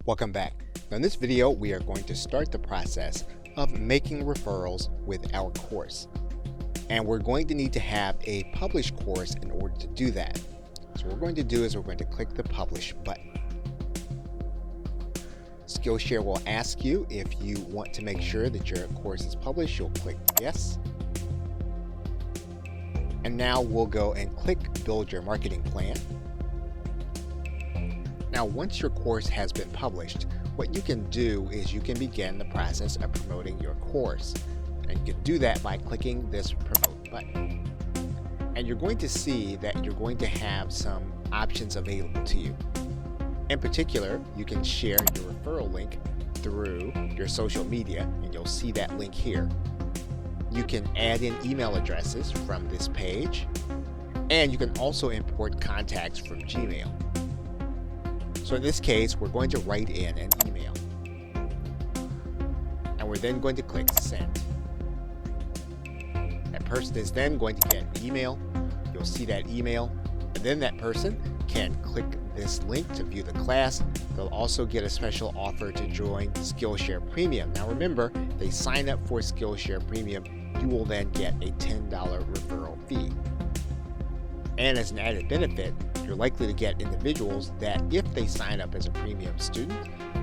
Welcome back. Now in this video, we are going to start the process of making referrals with our course. And we're going to need to have a published course in order to do that. So what we're going to do is we're going to click the publish button. Skillshare will ask you if you want to make sure that your course is published. You'll click yes. And now we'll go and click build your marketing plan. Now, once your course has been published, what you can do is you can begin the process of promoting your course. And you can do that by clicking this promote button. And you're going to see that you're going to have some options available to you. In particular, you can share your referral link through your social media, and you'll see that link here. You can add in email addresses from this page, and you can also import contacts from Gmail. So in this case, we're going to write in an email. And we're then going to click send. That person is then going to get an email. You'll see that email. And then that person can click this link to view the class. They'll also get a special offer to join Skillshare Premium. Now remember, if they sign up for Skillshare Premium, you will then get a $10 referral fee. And as an added benefit, you're likely to get individuals that if they sign up as a premium student,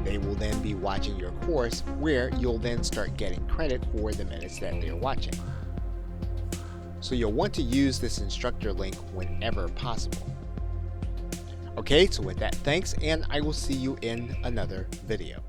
they will then be watching your course, where you'll then start getting credit for the minutes that they're watching. So you'll want to use this instructor link whenever possible. Okay, so with that, thanks, and I will see you in another video.